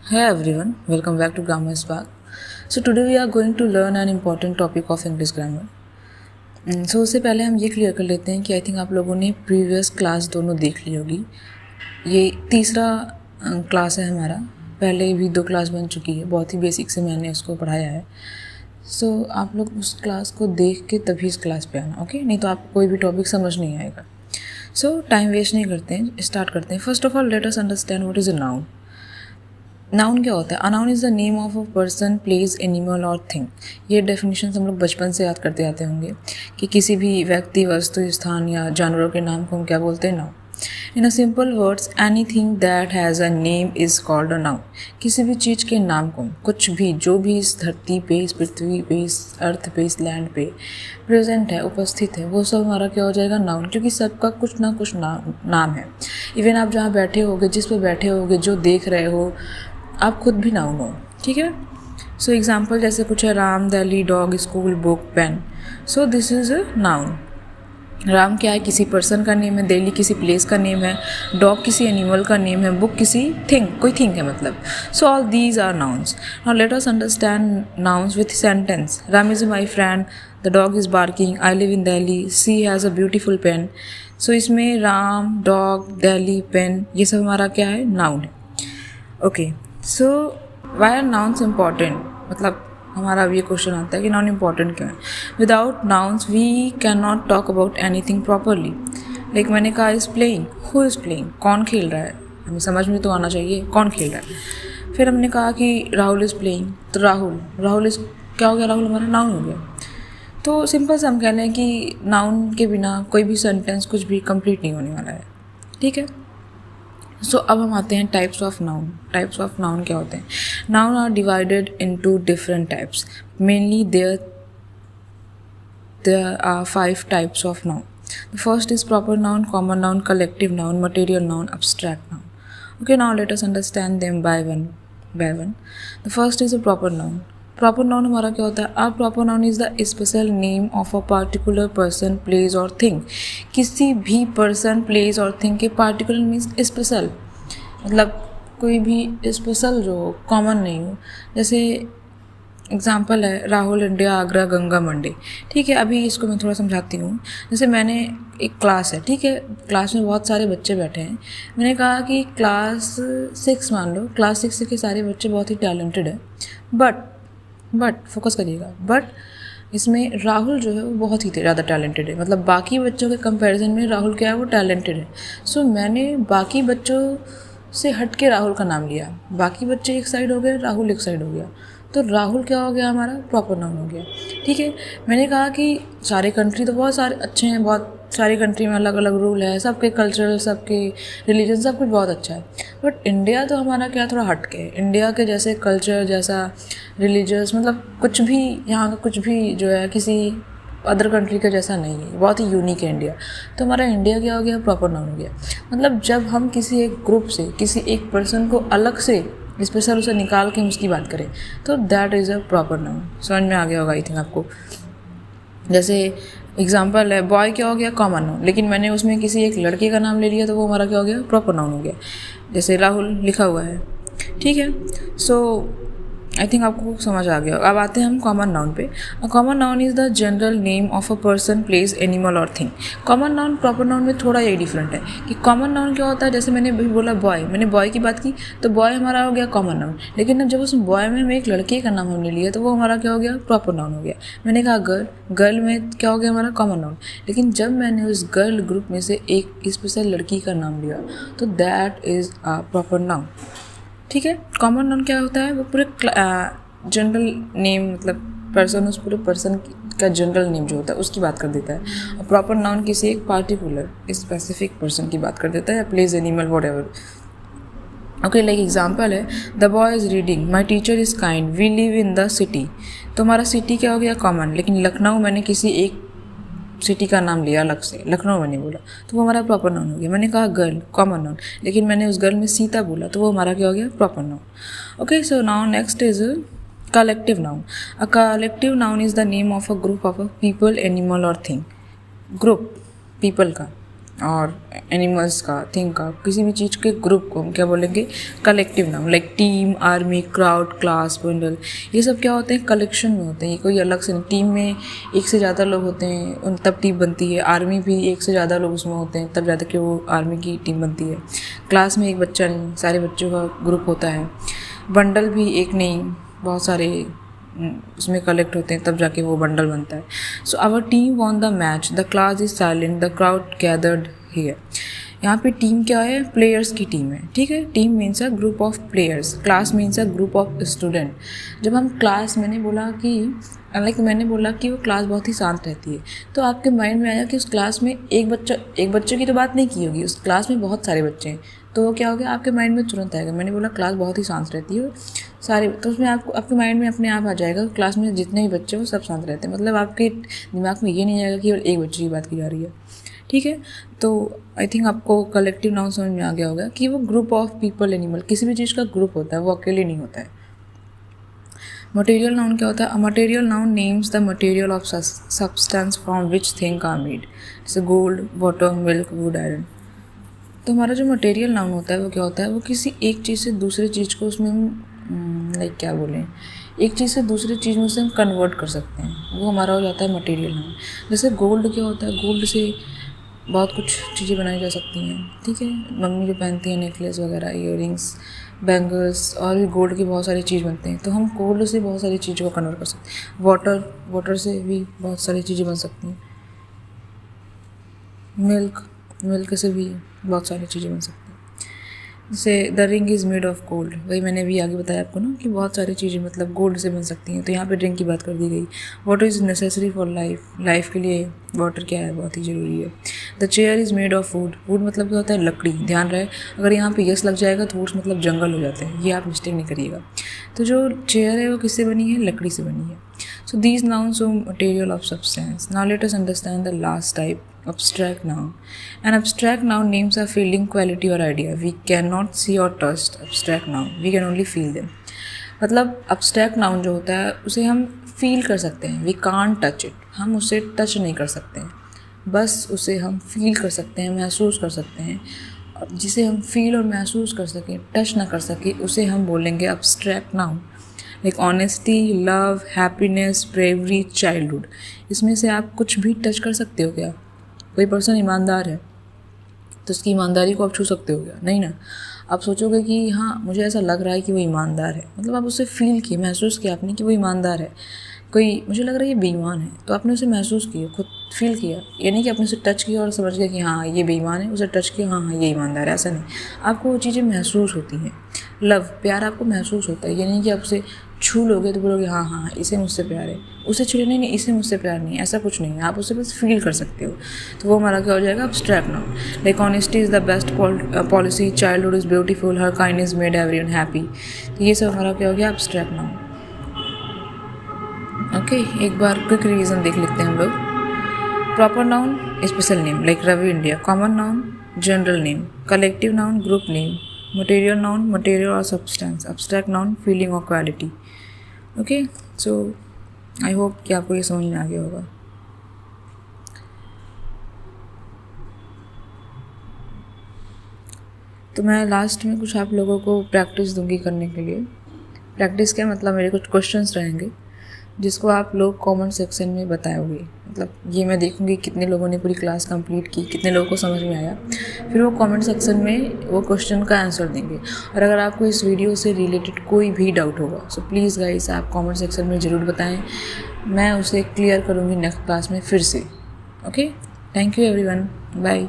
Hi everyone, welcome back to Grammar Spark. So today we are going to learn an important topic of English grammar. So उससे पहले हम ये clear कर लेते हैं कि आई थिंक आप लोगों ने प्रीवियस क्लास दोनों देख ली होगी. ये तीसरा क्लास है हमारा. पहले भी 2 क्लास बन चुकी है, बहुत ही बेसिक से मैंने इसको पढ़ाया है. सो आप लोग उस क्लास को देख के तभी इस क्लास पे आना, ओके? नहीं तो आपको कोई भी टॉपिक समझ नहीं आएगा. सो टाइम वेस्ट नहीं करते हैं, स्टार्ट करते हैं. First of all let us understand what is a noun. Noun क्या होता है? A noun is the name of a person, place, animal और थिंग. ये डेफिनेशन हम लोग बचपन से याद करते आते होंगे कि किसी भी व्यक्ति, वस्तु, स्थान या जानवरों के नाम को हम क्या बोलते हैं? Noun. In a simple words, anything that has a name is called a noun. किसी भी चीज़ के नाम को, कुछ भी, जो भी इस धरती पे, इस पृथ्वी पे, इस अर्थ पे, इस लैंड पे प्रेजेंट है, उपस्थित है, वो सब हमारा क्या हो जाएगा? नाउन. क्योंकि सबका कुछ ना कुछ नाम है. इवन आप जहाँ बैठे होगे, जिस पे बैठे होगे, जो देख रहे हो, आप खुद भी नाउन हो. ठीक है? सो एग्जाम्पल जैसे कुछ है: Ram, Delhi, dog, school, book, pen. So this is a noun. Ram क्या है? किसी पर्सन का नेम है. दिल्ली किसी प्लेस का नेम है. डॉग किसी एनिमल का नेम है. बुक किसी थिंग, कोई थिंग है मतलब. So all these are nouns. Now let us understand nouns with sentence. Ram is my friend. The dog is barking. I live in Delhi. She has a beautiful pen. So इसमें Ram, dog, Delhi, pen, ये सब हमारा क्या है? Noun है. Okay. So why are nouns important? मतलब हमारा अब ये क्वेश्चन आता है कि नाउन इम्पॉर्टेंट क्यों है. Without nouns we can not talk about anything properly. Like मैंने कहा is playing. Who is playing? कौन खेल रहा है? हमें समझ में तो आना चाहिए कौन खेल रहा है. फिर हमने कहा कि राहुल इज़ प्लेइंग, तो राहुल इज़ क्या हो गया? राहुल हमारा नाउन हो गया. तो सिंपल से हम कह रहे हैं कि नाउन के बिना कोई भी सेंटेंस कुछ भी कंप्लीट नहीं होने वाला है. ठीक है? सो अब हम आते हैं types of noun. Types of noun क्या होते हैं? Noun are divided into different types. Mainly there are 5 types of noun. The first is proper noun, common noun, collective noun, material noun, abstract noun. Okay, now let us understand them by one by one. The first is a proper noun. Proper noun हमारा क्या होता है? A proper noun is the special name of a particular person, place और thing. किसी भी person, place और thing के particular means special, मतलब कोई भी स्पेशल जो हो, कॉमन नहीं हो. जैसे एग्जाम्पल है राहुल, इंडिया, आगरा, गंगा, मंडी. ठीक है, अभी इसको मैं थोड़ा समझाती हूँ. जैसे मैंने एक क्लास है, ठीक है, क्लास में बहुत सारे बच्चे बैठे हैं. मैंने कहा कि क्लास 6 मान लो, क्लास 6 के सारे बच्चे बहुत ही टैलेंटेड है. बट फोकस करिएगा, बट इसमें राहुल जो है वो बहुत ही ज़्यादा टैलेंटेड है. मतलब बाकी बच्चों के कंपैरिजन में राहुल क्या है? वो टैलेंटेड है. सो मैंने बाकी बच्चों से हट के राहुल का नाम लिया. बाकी बच्चे एक साइड हो गए, राहुल एक साइड हो गया. तो राहुल क्या हो गया? हमारा प्रॉपर नाउन हो गया. ठीक है? मैंने कहा कि सारे कंट्री तो बहुत सारे अच्छे हैं, बहुत सारी कंट्री में अलग अलग रूल है, सबके कल्चरल, सबके रिलीजन, सब कुछ बहुत अच्छा है. बट इंडिया तो हमारा क्या, थोड़ा हट के. इंडिया के जैसे कल्चर, जैसा रिलीजियस, मतलब कुछ भी यहाँ का कुछ भी जो है किसी अदर कंट्री का जैसा नहीं है. बहुत ही यूनिक है इंडिया. तो हमारा इंडिया क्या हो गया? प्रॉपर नाउन हो गया. मतलब जब हम किसी एक ग्रुप से, किसी एक पर्सन को अलग से स्पेशल उसे निकाल के हम उसकी बात करें, तो that is a proper noun. समझ में आ गया होगा आई थिंक आपको. जैसे एग्जाम्पल है, बॉय क्या हो गया? Common noun. लेकिन मैंने उसमें किसी एक लड़के का नाम ले लिया तो वो हमारा क्या हो गया? प्रॉपर नाउन हो गया. जैसे राहुल लिखा हुआ है. ठीक है? सो आई थिंक आपको समझ आ गया. अब आते हैं हम कॉमन नाउन पे. A common noun is the general name of a person, place, animal और thing. Common noun proper noun में थोड़ा यही डिफरेंट है कि कॉमन नाउन क्या होता है. जैसे मैंने अभी बोला बॉय, मैंने बॉय की बात की तो बॉय हमारा हो गया कॉमन नाउन. लेकिन जब उस बॉय में हमें एक लड़के का नाम हमने लिया तो वो हमारा क्या हो गया? प्रॉपर नाउन हो गया. मैंने कहा गर्ल, गर्ल में क्या हो गया? हमारा कॉमन नाउन. लेकिन जब मैंने उस गर्ल ग्रुप में से एक स्पेशल लड़की का नाम लिया तो that is a proper noun. ठीक है? कॉमन नाउन क्या होता है? वो पूरे जनरल नेम, मतलब पर्सन, उस पूरे पर्सन का जनरल नेम जो होता है उसकी बात कर देता है. और प्रॉपर नाउन किसी एक पार्टिकुलर स्पेसिफिक पर्सन की बात कर देता है, या place, animal, whatever. Okay, like example है the boy is reading, my teacher is kind, we live in the city. तो हमारा सिटी क्या हो गया? कॉमन. लेकिन लखनऊ मैंने किसी एक सिटी का नाम लिया अलग से, लखनऊ मैंने बोला तो वो हमारा प्रॉपर नाउन हो गया. मैंने कहा गर्ल, कॉमन नाउन. लेकिन मैंने उस गर्ल में सीता बोला तो वो हमारा क्या हो गया? Proper noun. Okay, so now next is collective noun. A collective noun is the name of a group of a people, animal or thing. Group people का, और एनिमल्स का, थिंग का, किसी भी चीज़ के ग्रुप को हम क्या बोलेंगे? Collective noun. Like team, army, crowd, class, bundle, ये सब क्या होते हैं? कलेक्शन में होते हैं। ये कोई अलग से नहीं। टीम में एक से ज़्यादा लोग होते हैं उन तब टीम बनती है। आर्मी भी एक से ज़्यादा लोग उसमें होते हैं तब ज़्यादा कि वो आर्मी की टीम बनती है। क्लास में एक बच्चा नहीं, सारे बच्चों का ग्रुप होता है। बंडल भी एक नहीं, बहुत सारे उसमें कलेक्ट होते हैं तब जाके वो बंडल बनता है। So our team won the match, the class is silent, the crowd gathered here. यहाँ पे टीम क्या है? प्लेयर्स की टीम है, ठीक है। Team means a group of players, class means a group of student. जब हम क्लास, मैंने बोला कि वो क्लास बहुत ही शांत रहती है, तो आपके माइंड में आया कि उस क्लास में एक बच्चे की तो बात नहीं की होगी, उस क्लास में बहुत सारे बच्चे हैं, तो वो क्या हो गया? आपके माइंड में तुरंत आएगा। मैंने बोला क्लास बहुत ही शांत रहती है सारे, तो उसमें आपके माइंड में अपने आप आ जाएगा क्लास में जितने भी बच्चे हैं वो सब शांत रहते हैं। मतलब आपके दिमाग में ये नहीं आएगा कि एक बच्चे की बात की जा रही है, ठीक है। तो आई थिंक आपको कलेक्टिव नाउन समझ में आ गया होगा कि वो ग्रुप ऑफ पीपल, एनिमल, किसी भी चीज़ का ग्रुप होता है, वो अकेले नहीं होता है। मटेरियल नाउन क्या होता है? A material noun names the material of substance from which thing are made, जैसे gold, water, milk, wood, iron. तो हमारा जो मटेरियल नाउन होता है वो क्या होता है? वो किसी एक चीज़ से दूसरी चीज़ को उसमें हम लाइक क्या बोलें, एक चीज़ से दूसरी चीज़ में उसे हम कन्वर्ट कर सकते हैं, वो हमारा हो जाता है मटेरियल नाउन। जैसे गोल्ड क्या होता है? गोल्ड से बहुत कुछ चीज़ें बनाई जा सकती हैं, ठीक है। मम्मी जो पहनती हैं नेकलेस वगैरह, ईयरिंग्स, बैंगल्स, और भी गोल्ड की बहुत सारी चीज़ बनते हैं, तो हम गोल्ड से बहुत सारी चीज़ों को कन्वर्ट कर सकते हैं। वाटर से भी बहुत सारी चीज़ें बन सकती हैं। मिल्क से भी बहुत सारी चीज़ें बन सकती हैं। जैसे the ring is made of gold, वही मैंने भी आगे बताया आपको ना कि बहुत सारी चीज़ें मतलब गोल्ड से बन सकती हैं, तो यहाँ पे रिंग की बात कर दी गई। Water is necessary for life के लिए वाटर क्या है? बहुत ही ज़रूरी है। The chair is made of would मतलब क्या होता है? लकड़ी। ध्यान रहे, अगर यहाँ पे यस लग जाएगा तो वुड्स मतलब जंगल हो जाते हैं, ये आप मिस्टेक नहीं करिएगा। तो जो चेयर है वो किससे बनी है? लकड़ी से बनी है। So these nouns are material of substance. Now let us understand the last type, abstract noun. An abstract noun names a feeling, quality or idea. We cannot see or touch abstract noun. We can only feel them. मतलब abstract noun जो होता है उसे हम feel कर सकते हैं, we can't touch it. हम उसे टच नहीं कर सकते हैं, बस उसे हम फील कर सकते हैं, महसूस कर सकते हैं। जिसे हम फील और महसूस कर सकें, टच ना कर सकें, उसे हम बोलेंगे abstract noun. Like honesty, love, happiness, bravery, childhood. इसमें से आप कुछ भी टच कर सकते हो क्या? कोई पर्सन ईमानदार है तो उसकी ईमानदारी को आप छू सकते हो क्या? नहीं ना। आप सोचोगे कि हाँ मुझे ऐसा लग रहा है कि वो ईमानदार है, मतलब आप उसे फील किए, महसूस किया आपने कि वो ईमानदार है। कोई मुझे लग रहा है ये बेईमान है, तो आपने उसे महसूस किया, खुद फील किया। ये नहीं कि आपने उसे टच किया और समझ गया कि हाँ ये बेईमान है, उसे टच किया, हाँ ये ईमानदार है, ऐसा नहीं। आपको वो चीज़ें महसूस होती हैं। लव, प्यार आपको महसूस होता है, ये नहीं कि आप उसे छू लोगे तो बोलोगे हाँ इसे मुझसे प्यार है, उसे छू नहीं इसे मुझसे प्यार नहीं, ऐसा कुछ नहीं है। आप उसे बस फील कर सकते हो, तो वो हमारा क्या हो जाएगा? Abstract noun. Like honesty is the best policy, childhood is beautiful, her kindness made everyone happy. तो ये सब हमारा क्या हो गया? Abstract noun. ओके, एक बार क्विक रिवीजन देख लेते हैं हम लोग। Proper noun special name like Ravi India, common noun general name, collective noun group name, material noun material और सब्सटेंस, एब्स्ट्रैक्ट नाउन फीलिंग और quality. Okay, so I hope कि आपको ये समझ में आ गया होगा। तो मैं लास्ट में कुछ आप लोगों को प्रैक्टिस दूंगी करने के लिए। प्रैक्टिस क्या मतलब, मेरे कुछ क्वेश्चंस रहेंगे जिसको आप लोग कमेंट सेक्शन में बताओगे। मतलब ये मैं देखूंगी कितने लोगों ने पूरी क्लास कंप्लीट की, कितने लोगों को समझ में आया, फिर वो कमेंट सेक्शन में वो क्वेश्चन का आंसर देंगे। और अगर आपको इस वीडियो से रिलेटेड कोई भी डाउट होगा सो प्लीज़ गाइस आप कमेंट सेक्शन में ज़रूर बताएं, मैं उसे क्लियर करूँगी नेक्स्ट क्लास में फिर से। Okay, thank you everyone, bye.